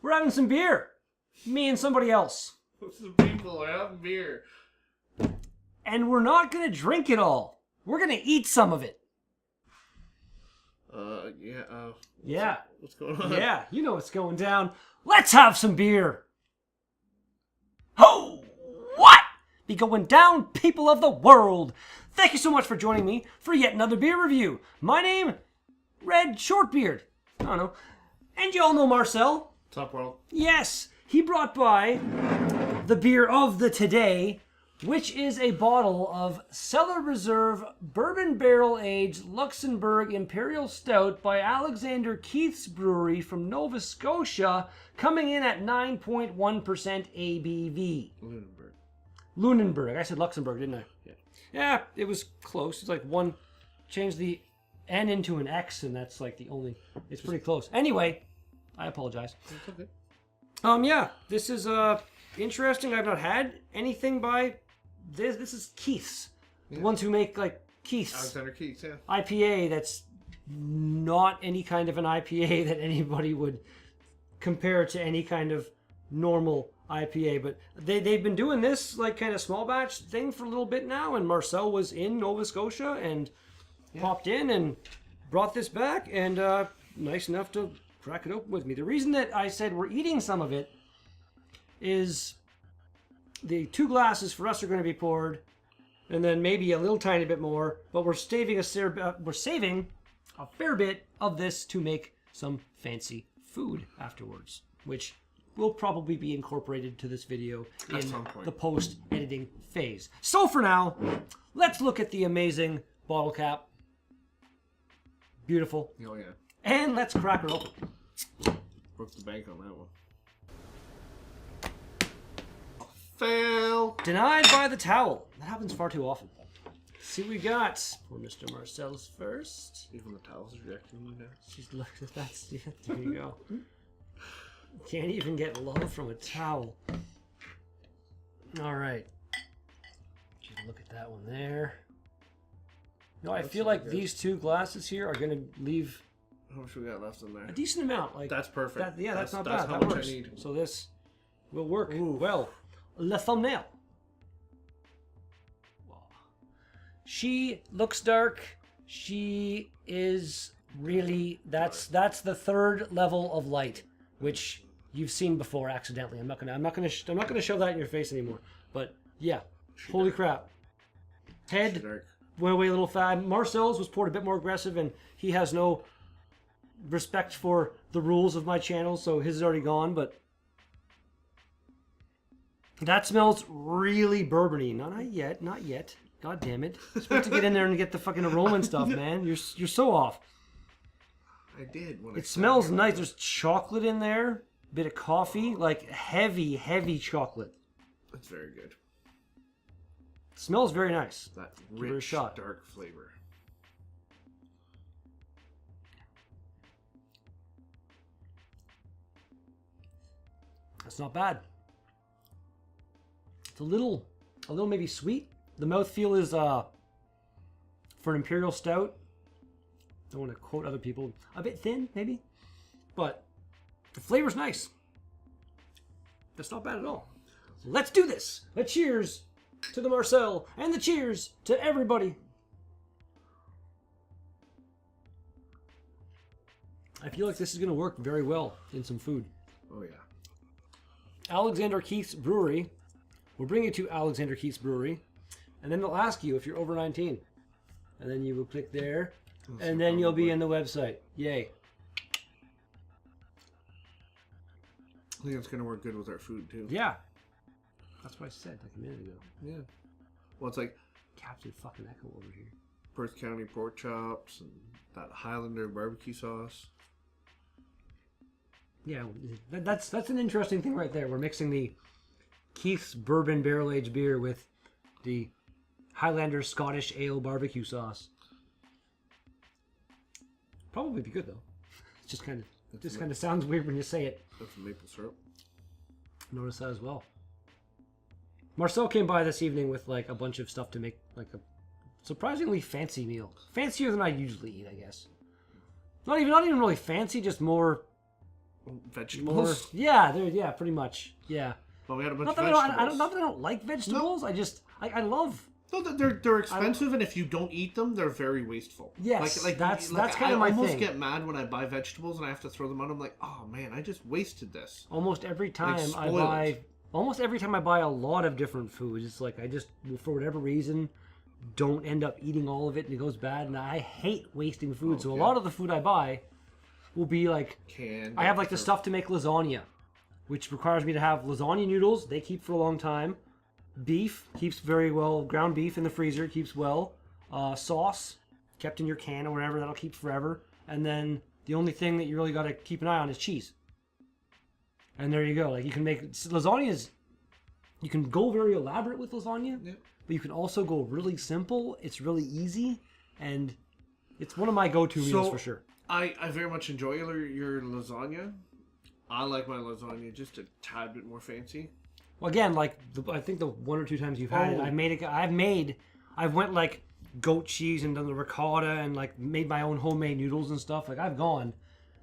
We're having some beer. Me and somebody else. Some people are having beer. And we're not going to drink it all. We're going to eat some of it. Yeah. What's going on? Yeah, you know what's going down. Let's have some beer. Oh, what? Be going down, people of the world. Thank you so much for joining me for yet another beer review. My name, Red Shortbeard. I don't know. And you all know Marcel. Top world. Yes, he brought by the beer of the today, which is a bottle of Cellar Reserve Bourbon Barrel Aged Luxembourg Imperial Stout by Alexander Keith's Brewery from Nova Scotia, coming in at 9.1% ABV. Lunenburg. I said Luxembourg, didn't I? Yeah. Yeah, it was close. It's like one, change the N into an X, and that's like the only, it's pretty close. Anyway, I apologize. It's okay. Yeah, this is interesting. I've not had anything by this. This is Keith's. Yeah. The ones who make like Keith's. Alexander Keith's, yeah. IPA that's not any kind of an IPA that anybody would compare to any kind of normal IPA. But they've been doing this like kind of small batch thing for a little bit now, and Marcel was in Nova Scotia and popped in and brought this back, and nice enough to crack it open with me. The reason that I said we're eating some of it is the 2 glasses for us are going to be poured, and then maybe a little tiny bit more, but we're saving a fair bit of this to make some fancy food afterwards, which will probably be incorporated to this video in the post-editing phase. So for now, let's look at the amazing bottle cap. Beautiful. Oh yeah. And let's crack her open. Broke the bank on that one. Fail. Denied by the towel. That happens far too often. Let's see what we got. Poor Mr. Marcel's first. Even the towel's rejecting you now. She's looked at that. Yeah, there you go. Can't even get love from a towel. All right. Just look at that one there. No, I feel like these 2 glasses here are going to leave how much we got left in there? a decent amount. Like that's perfect. That's not that's bad. How That much works. I need. So this will work. Ooh. Well. Le thumbnail. She looks dark. She is really that's the 3rd level of light, which you've seen before accidentally. I'm not gonna shove that in your face anymore. But yeah, holy crap. Head went away a little fast. Marcel's was poured a bit more aggressive, and he has no respect for the rules of my channel, so his is already gone. But that smells really bourbony. Not yet. God damn it. You're supposed to get in there and get the fucking aroma and stuff, man. You're so off. I did. It smells nice. There's chocolate in there. Bit of coffee. Like heavy chocolate. That's very good. It smells very nice. That Give it a rich, shot. dark flavor. That's not bad. It's a little maybe sweet. The mouthfeel is for an Imperial Stout. Don't want to quote other people. A bit thin, maybe, but the flavor's nice. That's not bad at all. Let's do this. A cheers to the Marcel, and the cheers to everybody. I feel like this is going to work very well in some food. Oh yeah. Alexander Keith's Brewery. We'll bring you to Alexander Keith's Brewery, and then they'll ask you if you're over 19. And then you will click there, and then you'll be in the website. Yay. I think it's going to work good with our food, too. Yeah. That's what I said like a minute ago. Yeah. Well, it's like Captain fucking Echo over here. Perth County pork chops and that Highlander barbecue sauce. Yeah, that's an interesting thing right there. We're mixing the Keith's Bourbon Barrel Aged beer with the Highlander Scottish Ale barbecue sauce. Probably be good though. It just kind of sounds weird when you say it. That's maple syrup. Notice that as well. Marcel came by this evening with like a bunch of stuff to make like a surprisingly fancy meal. Fancier than I usually eat, I guess. Not even really fancy, just more Vegetables. Yeah, pretty much. Yeah. Well, we had a bunch Not of that vegetables. not that I don't like vegetables. I love. No, they're expensive, and if you don't eat them, they're very wasteful. Yes, that's kind of my thing. I almost get mad when I buy vegetables and I have to throw them out. I'm like, oh man, I just wasted this. Almost every time I buy a lot of different foods, it's like I just, for whatever reason, don't end up eating all of it and it goes bad. And I hate wasting food, so a lot of the food I buy will be like Canned. I have like the stuff to make lasagna, which requires me to have lasagna noodles. They keep for a long time. Beef keeps very well. Ground beef in the freezer keeps well. Sauce kept in your can or whatever, that'll keep forever. And then the only thing that you really got to keep an eye on is cheese. And there you go. Like you can make lasagnas. You can go very elaborate with lasagna, but you can also go really simple. It's really easy, and it's one of my go-to meals for sure. I very much enjoy your lasagna. I like my lasagna just a tad bit more fancy. Well, again, like I think the one or two times you've had it, I've went like goat cheese and done the ricotta and like made my own homemade noodles and stuff. Like I've gone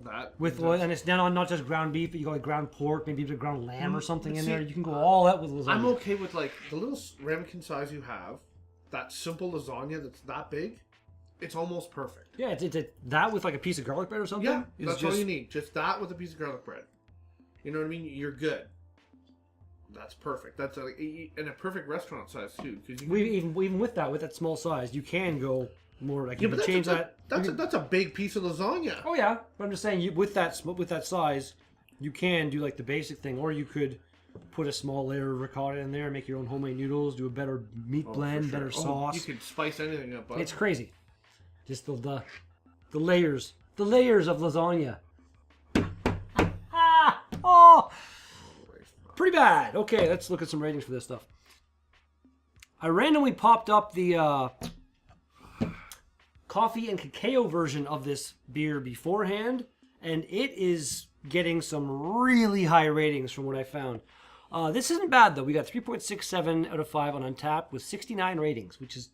and it's not just ground beef, but you go like ground pork, maybe a ground lamb or something in there. You can go all out with lasagna. I'm okay with like the little ramekin size you have. That simple lasagna that's that big, it's almost perfect. Yeah, it's that with like a piece of garlic bread or something. Yeah, that's all you need. Just that with a piece of garlic bread. You know what I mean? You're good. That's perfect. That's and a perfect restaurant size too. Because even with that small size, you can go more. Like you can change that. That's a big piece of lasagna. Oh yeah, but I'm just saying with that size, you can do like the basic thing, or you could put a small layer of ricotta in there, make your own homemade noodles, do a better meat blend, better sauce. You could spice anything up. It's crazy. Just the layers of lasagna. Oh. Pretty bad. Okay, let's look at some ratings for this stuff. I randomly popped up the coffee and cacao version of this beer beforehand, and it is getting some really high ratings from what I found. This isn't bad, though. We got 3.67 out of 5 on Untappd with 69 ratings, which is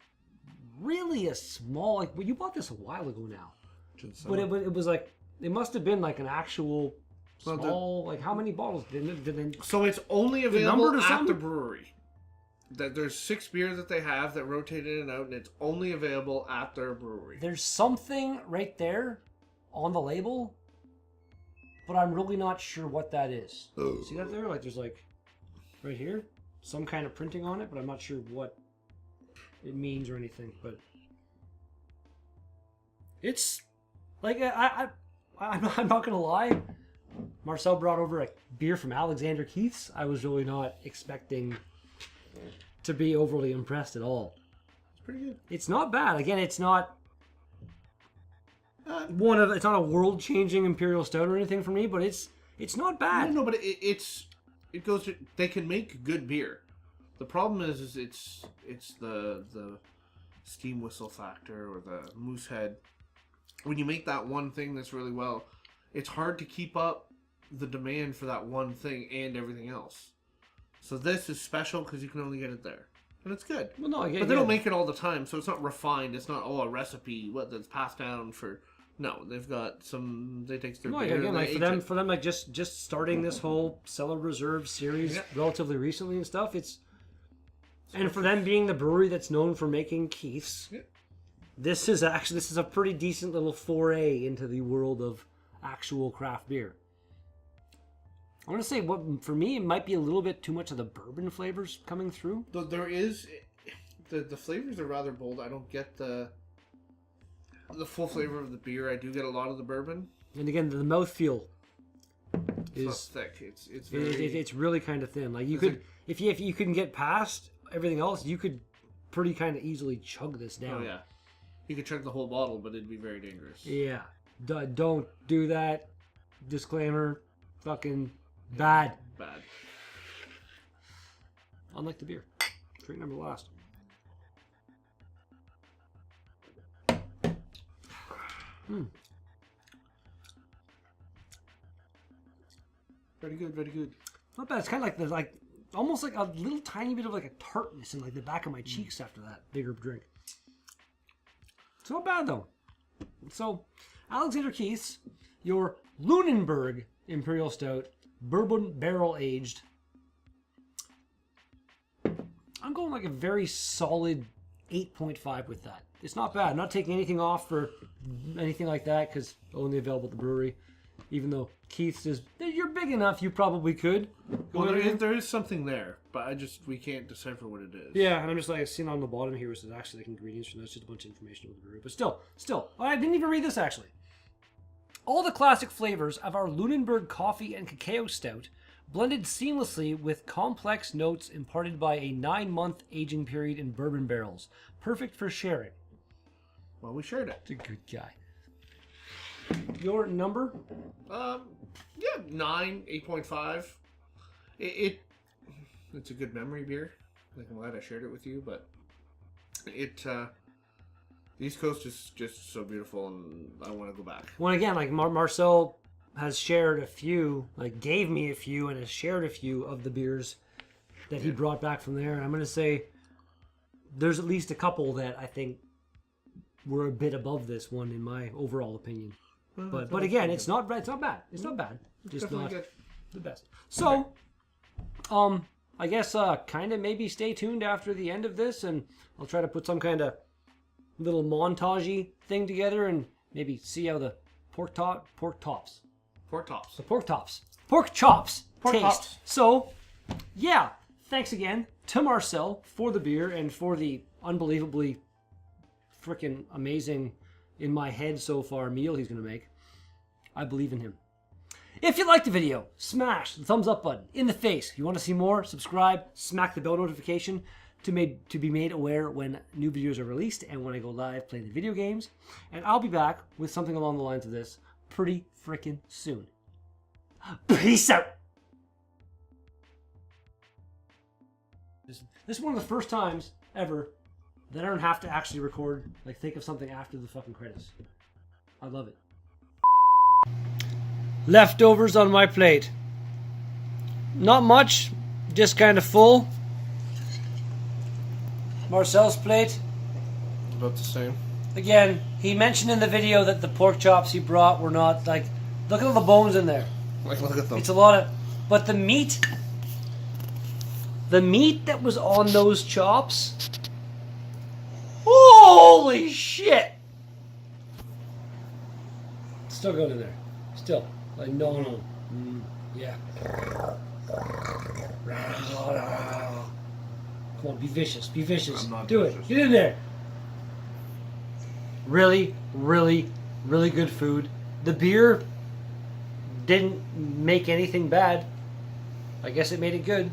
really a small... Like, well, you bought this a while ago now. But it was like... It must have been like an actual... Small, like how many bottles did they... So it's only available at the brewery. There's 6 beers that they have that rotate in and out, and it's only available at their brewery. There's something right there on the label, but I'm really not sure what that is. See that there? Like there's like right here, some kind of printing on it, but I'm not sure what it means or anything. But it's like I'm not gonna lie. Marcel brought over a beer from Alexander Keith's. I was really not expecting to be overly impressed at all. It's pretty good. It's not bad. Again, it's not it's not a world-changing Imperial Stout or anything for me, but it's not bad. No, but it goes to, they can make good beer. The problem is it's the steam whistle factor or the moose head. When you make that one thing that's really well, it's hard to keep up the demand for that one thing and everything else. So this is special because you can only get it there. And it's good. Well, no, but they don't make it all the time, so it's not refined. It's not, a recipe that's passed down for... No, they've got some... They take their beer again, like for them, like just starting this whole Cellar Reserve series relatively recently and stuff, it's... And for them being the brewery that's known for making Keith's, this is a pretty decent little foray into the world of actual craft beer. I want to say, for me, it might be a little bit too much of the bourbon flavors coming through. There is... The flavors are rather bold. I don't get the full flavor of the beer. I do get a lot of the bourbon. And again, the mouthfeel is not thick. It's very... It's really kind of thin. Like you could... If you couldn't get past everything else, you could pretty kind of easily chug this down. Oh, yeah. You could chug the whole bottle, but it'd be very dangerous. Yeah. Don't do that. Disclaimer. Fucking... Bad. Unlike the beer. Drink number last. Very good, very good. Not bad. It's kind of like almost like a little tiny bit of like a tartness in like the back of my cheeks after that bigger drink. It's not bad though. So, Alexander Keith's, your Lunenburg Imperial Stout, bourbon barrel aged. I'm going like a very solid 8.5 with that. It's not bad. I'm not taking anything off for anything like that because only available at the brewery. Even though Keith's is, you're big enough, you probably could. Well, there is something there, but we can't decipher what it is. Yeah, and I'm just like, seeing on the bottom here was actually like ingredients, and that's just a bunch of information about the brewery. But still, I didn't even read this actually. All the classic flavors of our Lunenburg coffee and cacao stout blended seamlessly with complex notes imparted by a 9-month aging period in bourbon barrels. Perfect for sharing. Well, we shared it. It's a good guy. Your number? Yeah, 9, 8.5. It's a good memory beer. Like, I'm glad I shared it with you, but the East Coast is just so beautiful, and I want to go back. Well, again, like Marcel has shared a few, like gave me a few, and has shared a few of the beers that he brought back from there. And I'm going to say there's at least a couple that I think were a bit above this one in my overall opinion. But again, it's not bad. It's not bad. Just not the best. So, I guess kind of maybe stay tuned after the end of this, and I'll try to put some kind of little montage-y thing together, and maybe see how the pork chops taste. So, yeah, thanks again to Marcel for the beer and for the unbelievably freaking amazing, in my head so far, meal he's going to make. I believe in him. If you liked the video, smash the thumbs up button in the face. If you want to see more, subscribe, smack the bell notification to be made aware when new videos are released and when I go live playing the video games. And I'll be back with something along the lines of this pretty freaking soon. Peace out! This is one of the first times ever that I don't have to actually record, like think of something after the fucking credits. I love it. Leftovers on my plate. Not much, just kind of full. Marcel's plate. About the same. Again, he mentioned in the video that the pork chops he brought were not like, look at all the bones in there. Like, look at them. It's a lot of, but the meat that was on those chops, holy shit! Still going in there. Still. Like, no. Yeah. Come on, be vicious. Be vicious. I'm not Do vicious. it. Get in there. Really, really, really good food. The beer didn't make anything bad. I guess it made it good.